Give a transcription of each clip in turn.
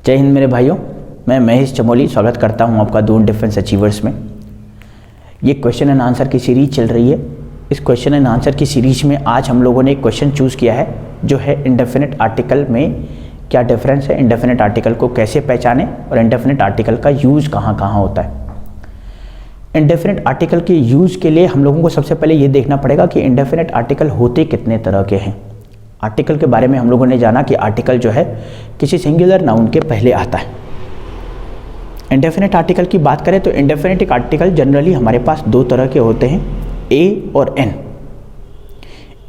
जय हिंद मेरे भाइयों, मैं महेश चमोली स्वागत करता हूं आपका दून डिफेंस अचीवर्स में। ये क्वेश्चन एंड आंसर की सीरीज चल रही है। इस क्वेश्चन एंड आंसर की सीरीज में आज हम लोगों ने एक क्वेश्चन चूज़ किया है जो है इंडेफिनिट आर्टिकल में क्या डिफरेंस है, इंडेफिनिट आर्टिकल को कैसे पहचानें और इंडेफिनिट आर्टिकल का यूज़ कहाँ कहाँ होता है। इंडेफिनिट आर्टिकल के यूज़ के लिए हम लोगों को सबसे पहले ये देखना पड़ेगा कि इंडेफिनिट आर्टिकल होते कितने तरह के हैं। आर्टिकल के बारे में हम लोगों ने जाना कि आर्टिकल जो है किसी सिंगुलर नाउन के पहले आता है। इंडेफिनिट आर्टिकल की बात करें तो इंडेफिनिट आर्टिकल जनरली हमारे पास दो तरह के होते हैं, ए और एन।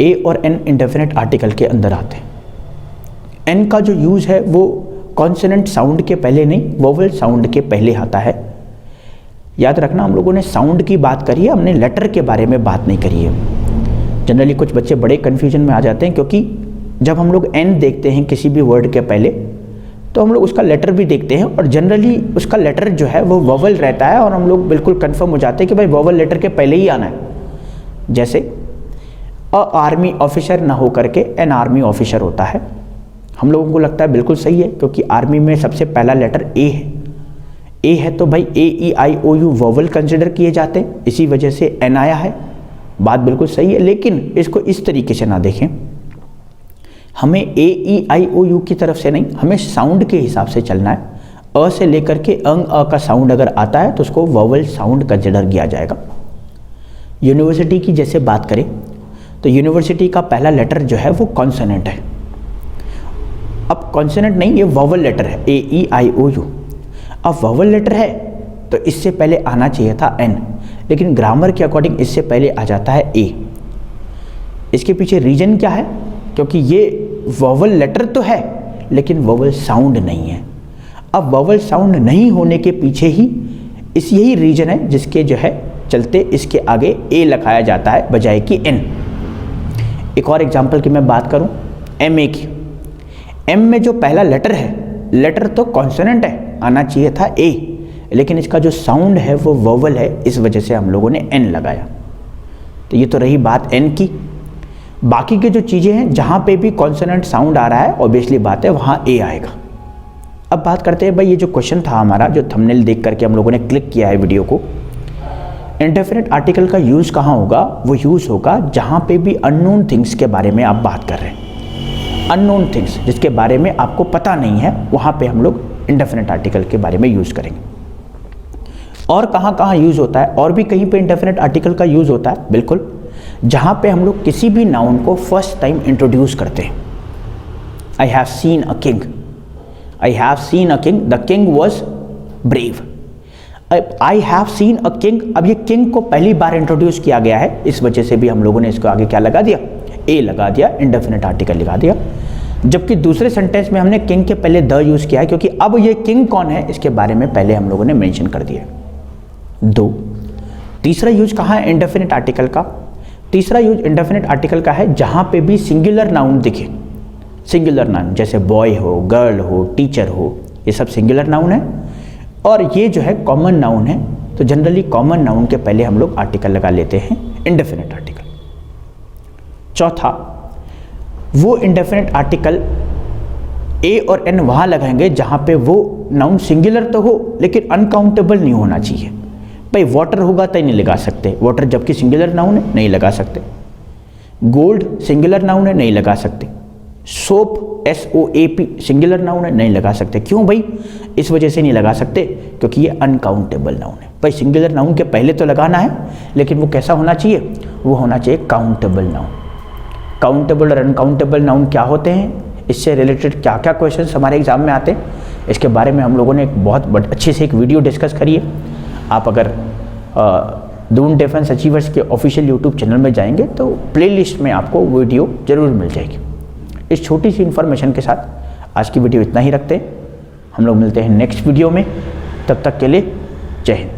ए और एन इंडेफिनिट आर्टिकल के अंदर आते हैं। एन का जो यूज़ है वो कॉन्सोनेंट साउंड के पहले नहीं, वोवेल साउंड के पहले आता है। याद रखना, हम लोगों ने साउंड की बात करी है, हमने लेटर के बारे में बात नहीं करी है। जनरली कुछ बच्चे बड़े कन्फ्यूजन में आ जाते हैं क्योंकि जब हम लोग एन देखते हैं किसी भी वर्ड के पहले तो हम लोग उसका लेटर भी देखते हैं और जनरली उसका लेटर जो है वो वोवेल रहता है और हम लोग बिल्कुल कंफर्म हो जाते हैं कि भाई वोवेल लेटर के पहले ही आना है। जैसे अ आर्मी ऑफिसर ना हो करके एन आर्मी ऑफिसर होता है। हम लोगों को लगता है बिल्कुल सही है क्योंकि आर्मी में सबसे पहला लेटर ए है। ए है तो भाई ए ई आई ओ यू वोवेल कंसिडर किए जाते हैं, इसी वजह से एन आया है। बात बिल्कुल सही है, लेकिन इसको इस तरीके से ना देखें। हमें ए ई आई ओ यू की तरफ से नहीं, हमें साउंड के हिसाब से चलना है। अ से लेकर के अंग अ का साउंड अगर आता है तो उसको वोवेल साउंड कंसिडर किया जाएगा। यूनिवर्सिटी की जैसे बात करें तो यूनिवर्सिटी का पहला लेटर जो है वो कॉन्सोनेंट है। अब कॉन्सोनेंट नहीं, ये वोवेल लेटर है, ए ई आई ओ यू। अब वोवेल लेटर है तो इससे पहले आना चाहिए था एन, लेकिन ग्रामर के अकॉर्डिंग इससे पहले आ जाता है ए। इसके पीछे रीजन क्या है? क्योंकि ये वोवेल लेटर तो है लेकिन वोवेल साउंड नहीं है। अब वोवेल साउंड नहीं होने के पीछे ही यही रीजन है जिसके जो है चलते इसके आगे ए लगाया जाता है बजाय कि एन। एक और एग्जांपल की मैं बात करूं एम ए की। एम में जो पहला लेटर है, लेटर तो कॉन्सोनेंट है, आना चाहिए था ए, लेकिन इसका जो साउंड है वो वोवेल है, इस वजह से हम लोगों ने एन लगाया। तो ये तो रही बात एन की। बाकी के जो चीज़ें हैं जहाँ पे भी कॉन्सोनेंट साउंड आ रहा है ऑब्वियसली बात है वहाँ ए आएगा। अब बात करते हैं भाई, ये जो क्वेश्चन था हमारा, जो थंबनेल देख करके हम लोगों ने क्लिक किया है वीडियो को, इंडेफिनिट आर्टिकल का यूज़ कहाँ होगा? वो यूज़ होगा जहाँ पे भी अननोन थिंग्स के बारे में आप बात कर रहे हैं। अननोन थिंग्स जिसके बारे में आपको पता नहीं है, वहाँ पे हम लोग इंडेफिनिट आर्टिकल के बारे में यूज़ करेंगे। और कहाँ कहाँ यूज़ होता है? और भी कहीं पे इंडेफिनिट आर्टिकल का यूज़ होता है, बिल्कुल, जहाँ पे हम लोग किसी भी नाउन को फर्स्ट टाइम इंट्रोड्यूस करते हैं। I have seen a king, I have seen a king, the king was brave. I have seen a king, अब ये किंग को पहली बार इंट्रोड्यूस किया गया है, इस वजह से भी हम लोगों ने इसको आगे क्या लगा दिया? ए लगा दिया, इंडेफिनिट आर्टिकल लगा दिया। जबकि दूसरे सेंटेंस में हमने किंग के पहले द यूज़ किया है क्योंकि अब ये किंग कौन है इसके बारे में पहले हम लोगों ने मेंशन कर दिया। दो, तीसरा यूज कहाँ है इंडेफिनिट आर्टिकल का? तीसरा यूज इंडेफिनिट आर्टिकल का है जहाँ पे भी सिंगुलर नाउन दिखे। सिंगुलर नाउन जैसे बॉय हो, गर्ल हो, टीचर हो, ये सब सिंगुलर नाउन है और ये जो है कॉमन नाउन है। तो जनरली कॉमन नाउन के पहले हम लोग आर्टिकल लगा लेते हैं, इंडेफिनिट आर्टिकल। चौथा, वो इंडेफिनिट आर्टिकल ए और एन वहाँ लगाएंगे जहाँ पे वो नाउन सिंगुलर तो हो लेकिन अनकाउंटेबल नहीं होना चाहिए। भाई वाटर होगा तो नहीं लगा सकते, वाटर जबकि सिंगुलर नाउन है नहीं लगा सकते। गोल्ड सिंगुलर नाउन है नहीं लगा सकते। सोप SOAP सिंगुलर नाउन है नहीं लगा सकते। क्यों भाई? इस वजह से नहीं लगा सकते क्योंकि ये अनकाउंटेबल नाउन है। भाई सिंगुलर नाउन के पहले तो लगाना है लेकिन वो कैसा होना चाहिए? वो होना चाहिए काउंटेबल नाउन। काउंटेबल और अनकाउंटेबल नाउन क्या होते हैं, इससे रिलेटेड क्या क्या क्वेश्चंस हमारे एग्जाम में आते हैं, इसके बारे में हम लोगों ने एक बहुत अच्छे से एक वीडियो डिस्कस करी है। आप अगर दून डिफेंस अचीवर्स के ऑफिशियल यूट्यूब चैनल में जाएंगे तो प्लेलिस्ट में आपको वीडियो ज़रूर मिल जाएगी। इस छोटी सी इन्फॉर्मेशन के साथ आज की वीडियो इतना ही रखते हैं। हम लोग मिलते हैं नेक्स्ट वीडियो में, तब तक के लिए जय हिंद।